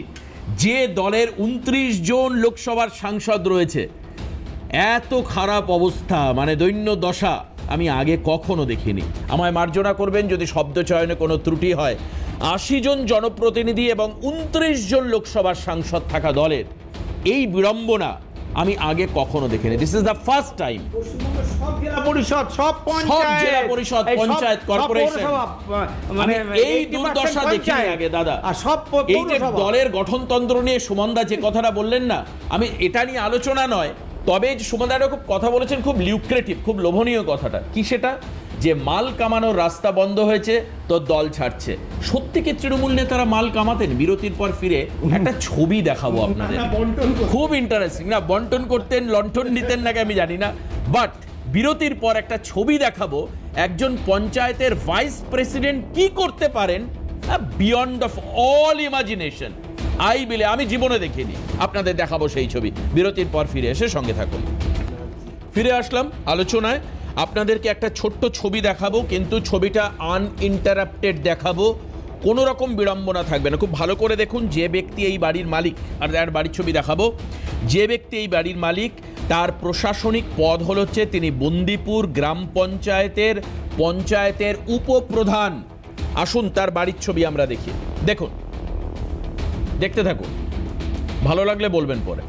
যে দলের 29 জন লোকসভার সাংসদ রয়েছে, এত খারাপ অবস্থা, মানে দৈন্য দশা আমি আগে কখনো দেখিনি। আমায় মার্জনা করবেন যদি শব্দ চয়নে কোনো ত্রুটি হয়। 80 জন জনপ্রতিনিধি এবং 29 জন লোকসভার সাংসদ থাকা দলের এই বিড়ম্বনা আমি আগে কখনো দেখিনি। This is the first time. সব জেলা পরিষদ, সব জেলা পরিষদ, পঞ্চায়েত, কর্পোরেশন, মানে এই দুর্দশা দেখিনি আগে দাদা। আর সব এই যে দলের গঠনতন্ত্র নিয়ে সুমনদা যে কথাটা বললেন না, আমি এটা নিয়ে আলোচনা নয়, তবে সুমনদা খুব কথা বলেছেন, খুব লিউক্রেটিভ, খুব লোভনীয় কথাটা কি, সেটা যে মাল কামানোর রাস্তা বন্ধ হয়েছে তো দল ছাড়ছে। সত্যি কি তৃণমূল নেতারা মাল কামাতেন? বিরতির পর ফিরে একটা ছবি দেখাবো আপনাদের, খুব ইন্টারেস্টিং। না বন্টন করতেন, লণ্ঠন নিতেন নাকি আমি জানি না, বাট বিরতির পর একটা ছবি দেখাবো একজন পঞ্চায়েতের ভাইস প্রেসিডেন্ট কি করতে পারেন বিয়ন্ড অফ অল ইমাজিনেশন। আমি জীবনে দেখিনি, আপনাদের দেখাবো সেই ছবি। বিরতির পর ফিরে এসে সঙ্গে থাকুন। ফিরে আসলাম আলোচনায়। আপনাদেরকে একটা ছোট্ট ছবি দেখাবো, কিন্তু ছবিটা আনইন্টারাপ্টেড দেখাবো, কোনো রকম বিড়ম্বনা থাকবে না। খুব ভালো করে দেখুন। যে ব্যক্তি এই বাড়ির মালিক, আর তার বাড়ির ছবি দেখাবো, যে ব্যক্তি এই বাড়ির মালিক তার প্রশাসনিক পদ হচ্ছে তিনি বন্দিপুর গ্রাম পঞ্চায়েতের উপপ্রধান। আসুন তার বাড়ির ছবি আমরা দেখি। দেখুন, দেখতে থাকুন, ভালো লাগলে বলবেন পরে।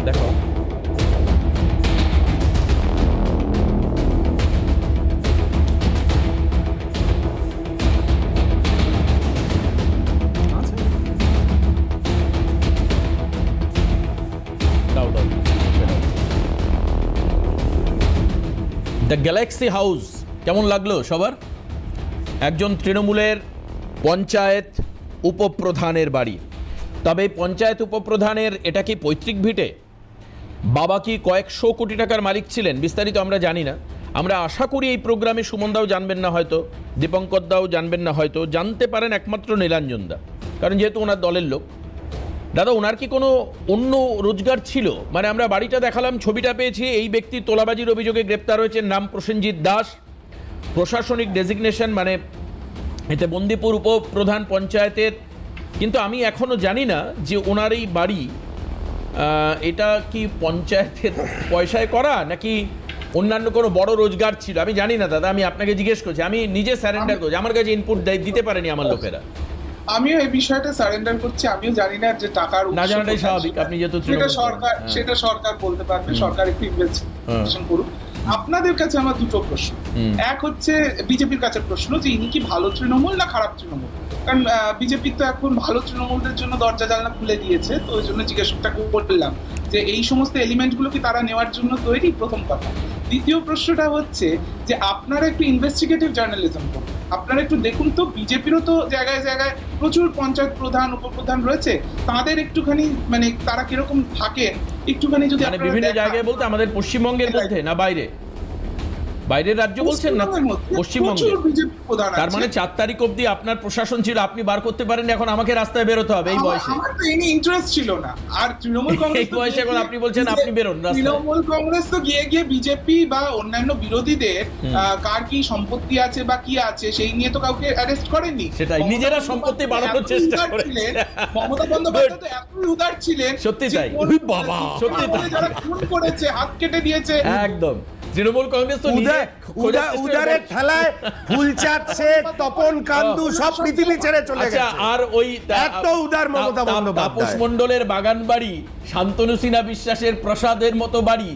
দেখো, দ্য গ্যালাক্সি হাউস কেমন লাগলো সবার? একজন তৃণমূলের পঞ্চায়েত উপপ্রধানের বাড়ি। তবে পঞ্চায়েত উপপ্রধানের এটা কি পৈতৃক ভিটে? বাবা কি কয়েকশো কোটি টাকার মালিক ছিলেন? বিস্তারিত আমরা জানি না। আমরা আশা করি এই প্রোগ্রামে সুমনদাও জানবেন না, হয়তো দীপঙ্কর দাও জানবেন না, হয়তো জানতে পারেন একমাত্র নীলাঞ্জন দা, কারণ যেহেতু ওনার দলের লোক। দাদা, ওনার কি কোনো অন্য রোজগার ছিল? মানে আমরা বাড়িটা দেখালাম, ছবিটা পেয়েছি, এই ব্যক্তি তোলাবাজির অভিযোগে গ্রেপ্তার হয়েছেন, নাম প্রসেনজিৎ দাস, প্রশাসনিক ডেজিগনেশন মানে এতে বন্দিপুর উপপ্রধান পঞ্চায়েতের। কিন্তু আমি এখনো জানি না যে ওনার এই বাড়ি এটা কি পঞ্চায়েতের পয়সায় করা নাকি অন্যান্য কোনো বড় রোজগার ছিল, আমি জানি না দাদা। আমি আপনাকে জিজ্ঞেস করছি, আমি নিজে স্যারেন্ডার করছি, আমার কাছে ইনপুট দিতে পারেনি আমার লোকেরা। আমিও এই বিষয়টা সারেন্ডার করছি, আমিও জানি না যে টাকার না জানাটাই স্বাভাবিক। আপনি যেহেতু সেটা সরকার বলতে পারবে, সরকার একটু ইনভেস্টিগেশন করুক। আপনাদের কাছে আমার দুটো প্রশ্ন। এক হচ্ছে বিজেপির কাছে প্রশ্ন যে ইনি কি ভালো তৃণমূল না খারাপ তৃণমূল? কারণ বিজেপি তো এখন ভালো তৃণমূলদের জন্য দরজা জানলা খুলে দিয়েছে, তো ওই জন্য জিজ্ঞাসাটা করলাম যে এই সমস্ত এলিমেন্টগুলো কি তারা নেওয়ার জন্য তৈরি, প্রথম কথা। দ্বিতীয় প্রশ্নটা হচ্ছে যে আপনারা একটু ইনভেস্টিগেটিভ জার্নালিজম করুন, আপনারা একটু দেখুন তো বিজেপিরও তো জায়গায় জায়গায় প্রচুর পঞ্চায়েত প্রধান উপপ্রধান রয়েছে, তাদের একটুখানি মানে তারা কিরকম থাকেন একটুখানি যদি বিভিন্ন জায়গায় বলতে আমাদের পশ্চিমবঙ্গের মধ্যে না বাইরে, বাইরের রাজ্য বলছেন না পশ্চিমবঙ্গে, তার মানে 4 তারিখ অবধি আপনার প্রশাসন ছিল, আপনি বার করতে পারেন, এখন আমাকে রাস্তায় বেরোতে হবে এই বয়সে। আমার তো এনি ইন্টারেস্ট ছিল না। আর তৃণমূল কংগ্রেস এই বয়সে এখন আপনি বলছেন আপনি বেরোন রাস্তায়। তৃণমূল কংগ্রেস তো গিয়ে বিজেপি বা অন্যান্য বিরোধীদের কার কি সম্পত্তি আছে বা কি আছে সেই নিয়ে তো কাউকে অ্যারেস্ট করেনি, সেটাই নিজেরা সম্পত্তি বাড়ানোর চেষ্টা করেছিলেন। মমতা বন্দ্যোপাধ্যায় তো এতই উদার ছিলেন, সত্যি তাই, বাবা সত্যি তাই, যারা খুন করেছে হাত কেটে দিয়েছে একদম। তৃণমূল কংগ্রেস তো উদারের ঠেলায় ফুলচাঁদ শেখ, তপন কান্দু সব পৃথিবী ছেড়ে চলে গেছে। আর ওই এত উদার মমতা বন্দ্যোপাধ্যায়, তাপস মণ্ডলের বাগান বাড়ি, শান্তনু সিনহা বিশ্বাসের প্রসাদের মতো বাড়ি,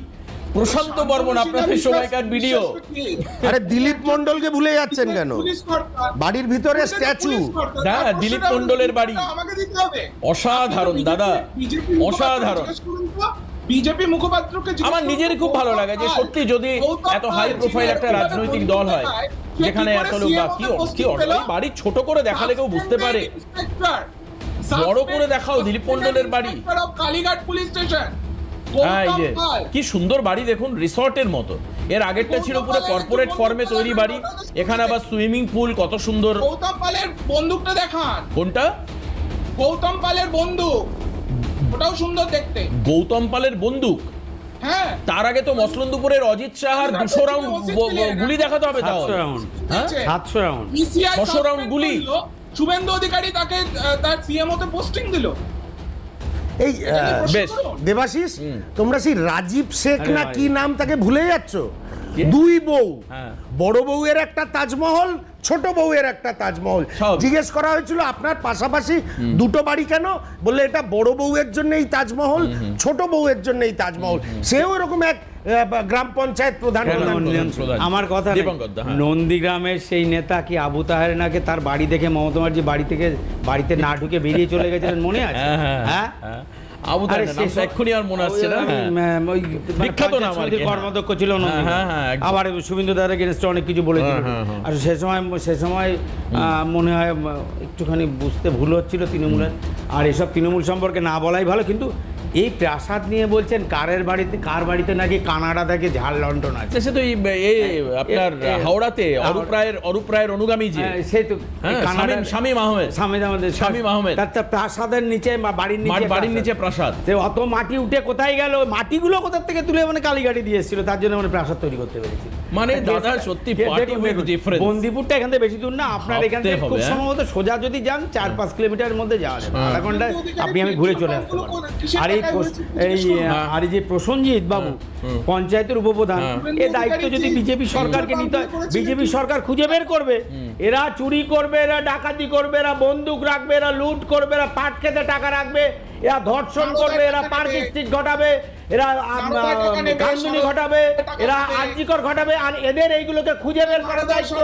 প্রশান্ত বর্মন আপনাদের সময়কার ভিডিও। আরে দিলীপ মণ্ডলকে ভুলে যাচ্ছেন কেন? বাড়ির ভিতরে স্ট্যাচু। হ্যাঁ, দিলীপ মণ্ডলের বাড়ি আমাকে দিতে হবে। অসাধারণ দাদা, অসাধারণ। বিজেপি মুখপাত্রকে আমার নিজেরই খুব ভালো লাগে যে সত্যি যদি এত হাই প্রোফাইল একটা রাজনৈতিক দল হয় যেখানে এত লোক বা কি বাড়ি ছোট করে দেখালে কেউ বুঝতে পারে, বড় করে দেখাও দিলীপ মণ্ডলের বাড়ি। Kalighat police station. হ্যাঁ, এই যে কি সুন্দর বাড়ি দেখুন, রিসর্টের মতো। এর আগেরটা ছিল পুরো কর্পোরেট ফর্মে তৈরি বাড়ি, এখানে আবার সুইমিং পুল, কত সুন্দর। গৌতম পালের বন্দুকটা দেখান। কোনটা? গৌতম পালের বন্দুক, ওটাও সুন্দর দেখতে। গৌতম পালের বন্দুক? হ্যাঁ, তার আগে তো মসলন্দপুরের অজিত সাহার 200 রাউন্ড গুলি দেখাতে হবে। তাও 700 রাউন্ড, হ্যাঁ 700 রাউন্ড, 600 রাউন্ড গুলি। শুভেন্দু অধিকারী তাকে তার সিএমও তে পোস্টিং দিল। এই বেশ দেবাশিস, তোমরা সেই রাজীব শেখ আরে না ভাই। কি নাম তাকে ভুলে যাচ্ছ? দুই বউ, হ্যাঁ। বড় বউয়ের একটা তাজমহল, ছোট বউয়ের একটা তাজমহল। সব। জিজ্ঞেস করা হয়েছিল আপনার পাশাপাশি দুটো বাড়ি কেন, বললে এটা বড় বউয়ের জন্য এই তাজমহল, ছোট বউয়ের জন্য এই তাজমহল। সেও এরকম এক গ্রাম পঞ্চায়েত প্রধান প্রধান। আমার কথা নেই। দীপঙ্কর দা, হ্যাঁ। নন্দীগ্রামের সেই নেতা কি আবু তাহের নাকি তার বাড়ি দেখে মমতা ব্যানার্জি বাড়িতে না ঢুকে বেরিয়ে চলে গেছিলেন, মনে আছে? হ্যাঁ, আবু আরে তাহের নাম সেসব- এক্ষুনি আর মনে আসছে না। ওই, হ্যাঁ। ওই বিখ্যাত নাম আর কি, হ্যাঁ। কর্মাধ্যক্ষ ছিল নন্দীগ্রামে। হ্যাঁ, হ্যাঁ, একদম। আবার শুভেন্দু দাদার এগেনস্টে অনেক কিছু বলেছিল। হ্যাঁ, হ্যাঁ। আর সে সময় মনে হয় একটুখানি বুঝতে ভুল হচ্ছিল তৃণমূলের। আর এসব তৃণমূল সম্পর্কে না বলাই ভালো। কিন্তু এই প্রাসাদ নিয়ে বলছেন কার বাড়িতে নাকি কানাডা থেকে ঝাড় লন্ডন আছে। সে তো আপনার হাওড়াতে অরূপ রায়ের অনুগামী যে, সে তো হ্যাঁ, শামীম আহমেদ। শামীম আহমেদ। তার প্রাসাদের নিচে বা বাড়ির নিচে প্রাসাদ। সে অত মাটি উঠে কোথায় গেল, মাটিগুলো কোথা থেকে তুলে মানে কালীঘাটি দিয়ে এসেছিল, তার জন্য মানে প্রাসাদ তৈরি করতে পেরেছিল। মানে দাদা সত্যি party with difference। বন্দিপুরটা এখান থেকে বেশি দূর না, আপনার এখান থেকে ভাবতে খুব হবে, সম্ভবত সোজা যদি যান 4-5 কিলোমিটারের মধ্যে যাওয়া যাবে, আধা ঘন্টায় আপনি আমি ঘুরে চলে আসতে পারবেন। আর এই যে প্রসেনজিৎ বাবু পঞ্চায়েতের উপপ্রধান, এই দায়িত্ব যদি বিজেপি সরকারকে নিতে হয়, বিজেপি সরকার খুঁজে বের করবে এরা চুরি করবে, এরা ডাকাতি করবে, এরা বন্দুক রাখবে, এরা লুট করবে, এরা পাট খেতে টাকা রাখবে, এরা ধর্ষণ করবে, এরা পার্ক স্ট্রিট ঘটাবে, এরা গান্ধুনি ঘটাবে, এরা আর্জিকর ঘটাবে। আর এদের এইগুলোকে খুঁজে বের করা দায়িত্ব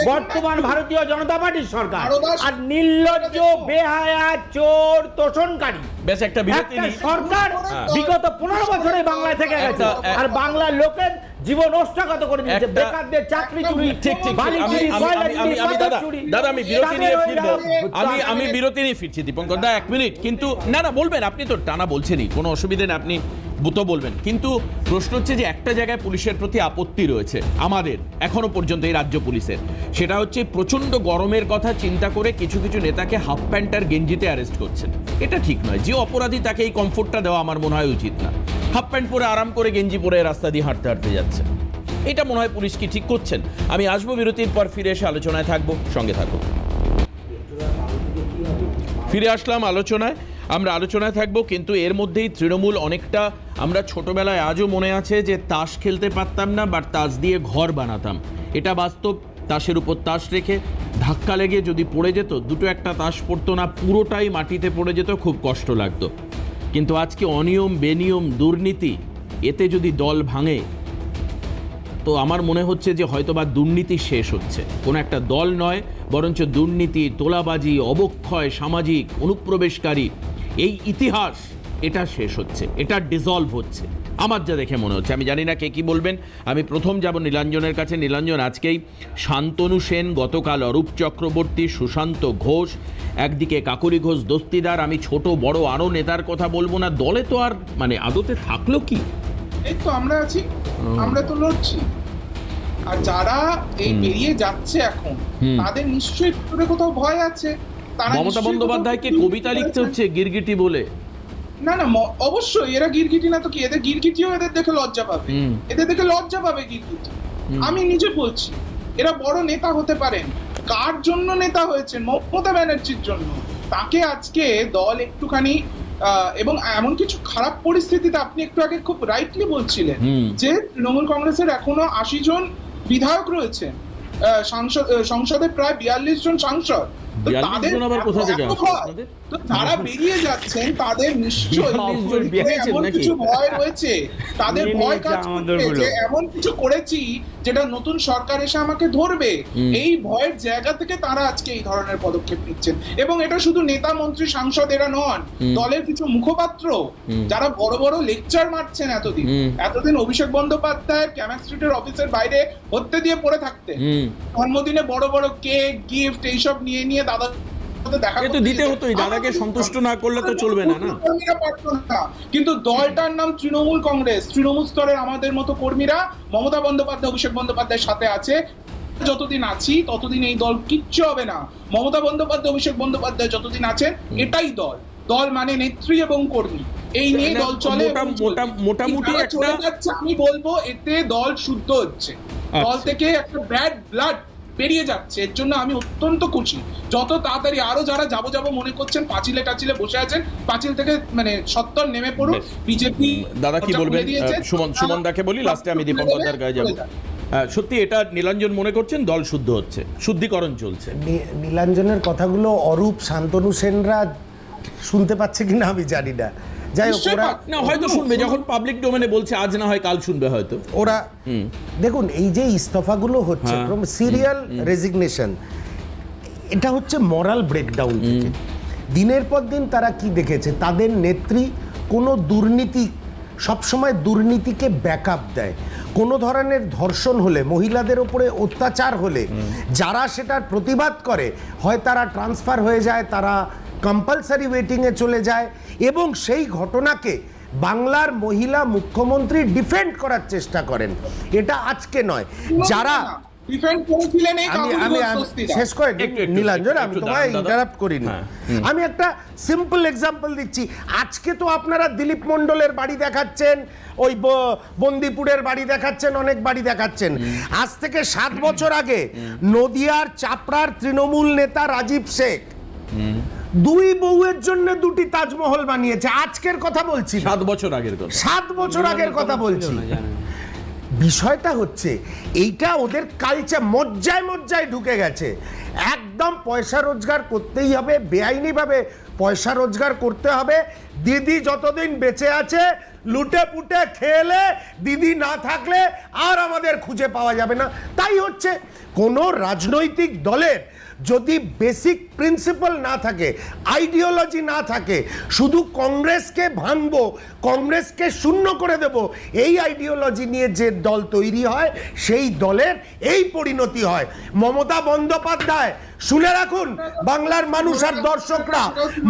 বর্তমান ভারতীয় জনতা পার্টির সরকার। আর নির্লজ্জ, বেহায়া, চোর, তোষণকারী বেশ একটা বিরতি একটা নিই। সরকার বিগত 15 বছরে বাংলায় থেকে গেছে। আর বাংলার লোকের জীবন ওষ্ঠাগত করে দিয়েছে। একটা- বেকারদের চাকরি চুরি, ঠিক বালি চুরি, কয়লা চুরি, পাথর চুরি। দাদা আমি বিরতি নিয়ে ফিরবো। তাদের আমি বিরতি নিয়ে ফিরছি দীপঙ্কর দা, 1 মিনিট। কিন্তু না বলবেন, আপনি তো টানা বলছেনই, কোনো অসুবিধা নেই, আপনি বুতো বলবেন। কিন্তু প্রশ্ন হচ্ছে যে একটা জায়গায় পুলিশের প্রতি আপত্তি রয়েছে আমাদের এখনো পর্যন্ত এই রাজ্য পুলিশের, সেটা হচ্ছে প্রচন্ড গরমের কথা চিন্তা করে কিছু কিছু নেতাকে হাফ প্যান্ট আর গেঞ্জিতে অ্যারেস্ট করছেন। এটা ঠিক নয়। যে অপরাধী তাকে এই কমফোর্টটা দেওয়া আমার মনে হয় উচিত না। হাফ প্যান্ট পরে আরাম করে গেঞ্জি পরে রাস্তা দিয়ে হাঁটতে হাঁটতে যাচ্ছে, এটা মনে হয় পুলিশ কি ঠিক করছেন? আমি আসবো বিরতির পর, ফিরে এসে আলোচনায় থাকবো, সঙ্গে থাকবো। ফিরে আসলাম আলোচনায়, আমরা আলোচনায় থাকবো। কিন্তু এর মধ্যেই তৃণমূল অনেকটা, আমরা ছোটবেলায় আজও মনে আছে যে তাস খেলতে পারতাম না, বাট তাস দিয়ে ঘর বানাতাম, এটা বাস্তব। তাসের উপর তাস রেখে ধাক্কা লেগে যদি পড়ে যেত, দুটো একটা তাস পড়তো না, পুরোটাই মাটিতে পড়ে যেত, খুব কষ্ট লাগতো। কিন্তু আজকে অনিয়ম, বেনিয়ম, দুর্নীতি, এতে যদি দল ভাঙে, তো আমার মনে হচ্ছে যে হয়তোবা দুর্নীতি শেষ হচ্ছে। কোনো একটা দল নয়, বরঞ্চ দুর্নীতি, তোলাবাজি, অবক্ষয়, সামাজিক অনুপ্রবেশকারী, এই ইতিহাস এটা শেষ হচ্ছে, এটা ডিসলভ হচ্ছে আমার যা দেখে মনে হচ্ছে। আমি জানি না কে কি বলবেন। আমি প্রথম যাব নীলাঞ্জনের কাছে। নীলাঞ্জন, আজকেই শান্তনু সেন, গতকাল অরূপ চক্রবর্তী, সুশান্ত ঘোষ, একদিকে কাকলি ঘোষ দস্তিদার, আমি ছোট বড় আরও নেতার কথা বলবো না, দলে তো আর মানে আদতে থাকলো কি? এই তো আমরা আছি, আমরা তো লড়ছি। আর যারা এই বেরিয়ে যাচ্ছে এখন, তাদের নিশ্চয়ই ভিতরে কোথাও ভয় আছে। তারা মমতা নিশ্চয়ই বন্দ্যোপাধ্যায়কে কোথাও কবিতা লিখতে হচ্ছে গিরগিটি বলে। না অবশ্যই এরা গিরগিটি না তো কি, এদের গিরগিটিও এদের দেখে লজ্জা পাবে, এদের দেখে লজ্জা পাবে গিরগিটি। আমি নিজে বলছি, এরা বড় নেতা হতে পারেন। কার জন্য নেতা হয়েছেন? মমতা ব্যানার্জির জন্য। তাকে আজকে দল একটুখানি এবং এমন কিছু খারাপ পরিস্থিতিতে, আপনি একটু আগে খুব রাইটলি বলছিলেন যে তৃণমূল কংগ্রেসের এখনো 80 জন বিধায়ক রয়েছে, সংসদে প্রায় 42 জন সাংসদ, তো 42 জন আবার কোথা থেকে আসছে আপনাদের? তো যারা বেরিয়ে যাচ্ছেন তাদের নিশ্চয়ই 42 জন বেরিয়েছেন এমন নাকি? কিছু ভয় রয়েছে, তাদের নিয়ে ভয় নিয়েছে কাজ আমাদের করছে গুলো। যে এমন কিছু করেছি যেটা নতুন সরকার এসে আমাকে ধরবে। এই ভয়ের জায়গা থেকে তারা আজকে এই ধরনের পদক্ষেপ নিচ্ছেন। এবং এটা শুধু নেতা মন্ত্রী সাংসদ এরা নন, দলের কিছু মুখপাত্র যারা বড় বড় লেকচার মারছেন এতদিন অভিষেক বন্দ্যোপাধ্যায়ের ক্যামাক স্ট্রিটের অফিসের বাইরে হত্যে দিয়ে পড়ে থাকতেন, জন্মদিনে বড় বড় কেক গিফট এইসব নিয়ে নিয়ে দাদা দেখা এ তো দিতে হতোই, দাদাকে সন্তুষ্ট না করলে তো চলবে না, না? কর্মীরা পারতো না। কিন্তু দলটার নাম তৃণমূল কংগ্রেস, তৃণমূল স্তরের আমাদের মতো কর্মীরা মমতা বন্দ্যোপাধ্যায় অভিষেক বন্দ্যোপাধ্যায়ের সাথে আছে। যতদিন আছি ততদিন এই দল কিচ্ছু হবে না। মমতা বন্দ্যোপাধ্যায় অভিষেক বন্দ্যোপাধ্যায় যতদিন আছেন এটাই দল। দল মানে নেত্রী এবং কর্মী, এই নিয়ে দল চলে। মোটামুটি যারা একটা চলে যাচ্ছে আমি বলবো এতে দল শুদ্ধ হচ্ছে, দল থেকে একটা ব্যাড ব্লাড বেরিয়ে যাচ্ছে। এর জন্য আমি অত্যন্ত খুশি। যত তাড়াতাড়ি আরো যারা যাবো মনে করছেন পাঁচিলে টাচিলে বসে আছেন, পাঁচিল থেকে মানে সত্তর নেমে পড়ুন। বিজেপি দাদা কি বলবেন? সুমন দাকে বলি, লাস্টে আমি দীপঙ্কর দার গায়ে যাবো। সত্যি এটা নীলাঞ্জন মনে করছেন দল শুদ্ধ হচ্ছে, শুদ্ধিকরণ চলছে। নীলাঞ্জনের কথাগুলো অরূপ শান্তনু সেনরা শুনতে পাচ্ছে কিনা আমি জানি না। যাই হোক, ওরা না হয়তো শুনবে, যখন পাবলিক ডোমেনে বলছে আজ না হয় কাল শুনবে হয়তো। ওরা দেখুন এই যে ইস্তফাগুলো হচ্ছে সিরিয়াল রেজিগনেশন, এটা হচ্ছে মরাল ব্রেকডাউন থেকে। দিনের পর দিন তারা কি দেখেছে, তাদের নেত্রী কোনো দুর্নীতি, সবসময় দুর্নীতিকে ব্যাকআপ দেয়। কোনো ধরনের ধর্ষণ হলে, মহিলাদের উপরে অত্যাচার হলে যারা সেটার প্রতিবাদ করে, হয় তারা ট্রান্সফার হয়ে যায়, তারা কম্পালসারি ওয়েটিংয়ে চলে যায়, এবং সেই ঘটনাকে বাংলার মহিলা মুখ্যমন্ত্রী ডিফেন্ড করার চেষ্টা করেন। এটা আজকে নয়, যারা আমি শেষ করে নীলাঞ্জন, আমি তোমায় ইন্টারাপ্ট করিনি। আমি একটা সিম্পল এক্সাম্পল দিচ্ছি। আজকে তো আপনারা দিলীপ মণ্ডলের বাড়ি দেখাচ্ছেন, ওই বন্দিপুরের বাড়ি দেখাচ্ছেন, অনেক বাড়ি দেখাচ্ছেন। আজ থেকে 7 বছর আগে নদিয়ার চাপড়ার তৃণমূল নেতা রাজীব শেখ 2 বউয়ের জন্য 2টি তাজমহল বানিয়েছে। আজকের কথা বলছি, 7 বছর আগের কথা, 7 বছর আগের কথা বলছি। বিষয়টা হচ্ছে এইটা ওদের কালচার মজ্জায় ঢুকে গেছে। একদম পয়সা রোজগার করতেই হবে, বেআইনিভাবে পয়সা রোজগার করতে হবে। দিদি যতদিন বেঁচে আছে লুটে পুটে খেলে, দিদি না থাকলে আর আমাদের খুঁজে পাওয়া যাবে না। তাই হচ্ছে কোনো রাজনৈতিক দলের যদি বেসিক প্রিন্সিপাল না থাকে, আইডিওলজি না থাকে, শুধু কংগ্রেসকে ভাঙবো, কংগ্রেসকে শূন্য করে দেব, এই আইডিওলজি নিয়ে যে দল তৈরি হয় সেই দলের এই পরিণতি হয়। মমতা বন্দ্যোপাধ্যায়, শুনে রাখুন বাংলার মানুষ আর দর্শকরা,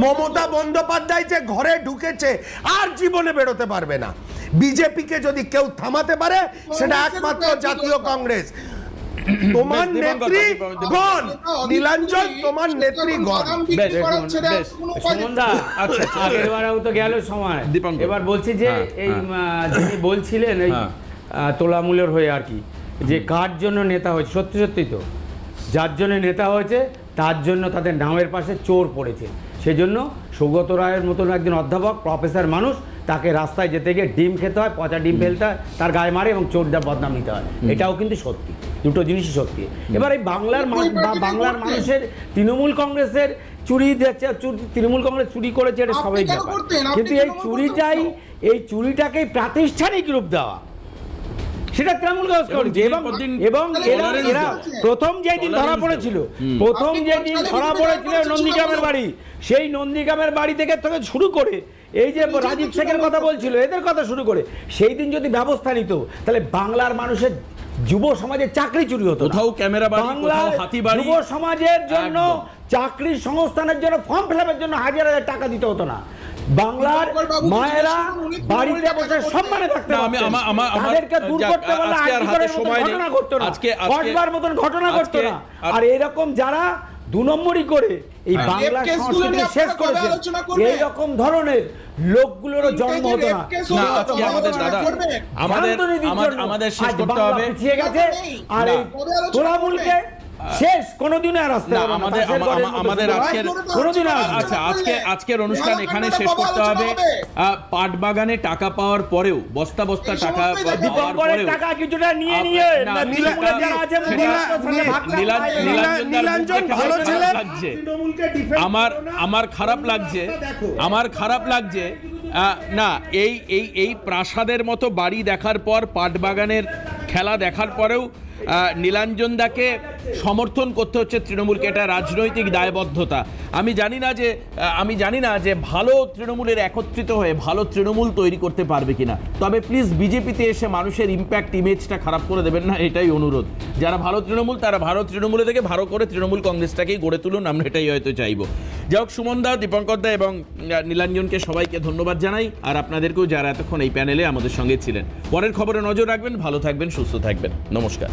মমতা বন্দ্যোপাধ্যায় যে ঘরে ঢুকেছে আর জীবনে বেরোতে পারবে না। বিজেপিকে যদি কেউ থামাতে পারে সেটা একমাত্র জাতীয় কংগ্রেস। তোমার নেত্রী গণ, নীলাঞ্জন তোমার নেত্রী গণ। আগের বারেও তো গেল সময়। এবার বলছি যে এই যিনি বলছিলেন এই তোলামূলের হয়ে আর কি, যে কার জন্য নেতা হয়েছে, সত্যি সত্যি তো যার জন্য নেতা হয়েছে তার জন্য তাদের নামের পাশে চোর পড়েছে। সেজন্য সৌগত রায়ের মতন একজন অধ্যাপক প্রফেসর মানুষ, তাকে রাস্তায় যেতে গিয়ে ডিম খেতে হয়, পচা ডিম ফেলতে হয়, তার গায়ে মারে এবং চোরদের বদনাম নিতে হয়। এটাও কিন্তু সত্যি, দুটো জিনিসই সত্যি। এবার এই বাংলার মানুষের তৃণমূল কংগ্রেসের চুরি দিচ্ছে, তৃণমূল কংগ্রেস চুরি করেছে, এটা সবাই ব্যাপার। কিন্তু এই চুরিটাকেই প্রাতিষ্ঠানিক রূপ দেওয়া, সেটা তৃণমূল কংগ্রেস করেছে। এবং এরা প্রথম যেদিন ধরা পড়েছিল নন্দীগ্রামের বাড়ি, সেই নন্দীগ্রামের বাড়ি থেকে শুরু করে এই যে রাজীব শেখের কথা বলছিল, এদের কথা শুরু করে সেই দিন যদি ব্যবস্থা নিত, তাহলে বাংলার মানুষের যুব সমাজের চাকরি চুরি হতো। কোথাও ক্যামেরা বাড়ি, কোথাও হাতি বাড়ি। যুব সমাজের জন্য চাকরির সংস্থানের জন্য ফর্ম ফিল-আপের জন্য হাজার হাজার টাকা দিতে হতো না। বাংলার মায়েরা বাড়িতে বসে সম্মানে থাকতে পারতেন। তাদেরকে দূর করতে বললে ঘটনা ঘটতো না, কসবার মতন ঘটনা ঘটতো না। আর এরকম যারা 2 নম্বরই করে এই বাংলা সংস্কৃতি শেষ করেছে, এইরকম ধরনের লোকগুলোরও জন্ম হতো না। আমাদের শেষ করতে হবে। পিছিয়ে গেছে। আর এই তোলামূলকে শেষ, কোনোদিনও আর আসতে না, হবে না। আমাদের পাশের ঘরের মতো আমাদের শুধু আজকের কোনোদিনও আসবে না। আচ্ছা আজকের অনুষ্ঠান এখানে শেষ করতে হবে। পাট বাগানে টাকা পাওয়ার পরেও বস্তা বস্তা টাকা পাওয়ার দীপঙ্করের পরেও টাকা কিছুটা নিয়ে নিয়ে না, তৃণমূলের যারা আছে মুখপাত্রের সঙ্গে ভাগ করে খায়। নীলাঞ্জন ভালো ছিলেন। আমার খারাপ লাগছে না, এই প্রাসাদের মতো বাড়ি দেখার পর, পাটবাগানের খেলা দেখার পরেও নীলাঞ্জন দাকে সমর্থন করতে হচ্ছে তৃণমূলকে। এটা রাজনৈতিক দায়বদ্ধতা। আমি জানি না যে ভালো তৃণমূলের একত্রিত হয়ে ভালো তৃণমূল তৈরি করতে পারবে কিনা। তবে প্লিজ বিজেপিতে এসে মানুষের ইম্প্যাক্ট, ইমেজটা খারাপ করে দেবেন না, এটাই অনুরোধ। যারা ভালো তৃণমূল তারা ভালো তৃণমূলে থেকে ভালো করে তৃণমূল কংগ্রেসটাকেই গড়ে তুলুন, আমরা এটাই হয়তো চাইবো। যাই হোক, সুমন দা, দীপঙ্কর দা এবং নীলাঞ্জনকে সবাইকে ধন্যবাদ জানাই, আর আপনাদেরকেও যারা এতক্ষণ এই প্যানেলে আমাদের সঙ্গে ছিলেন। পরের খবরে নজর রাখবেন, ভালো থাকবেন, সুস্থ থাকবেন, নমস্কার।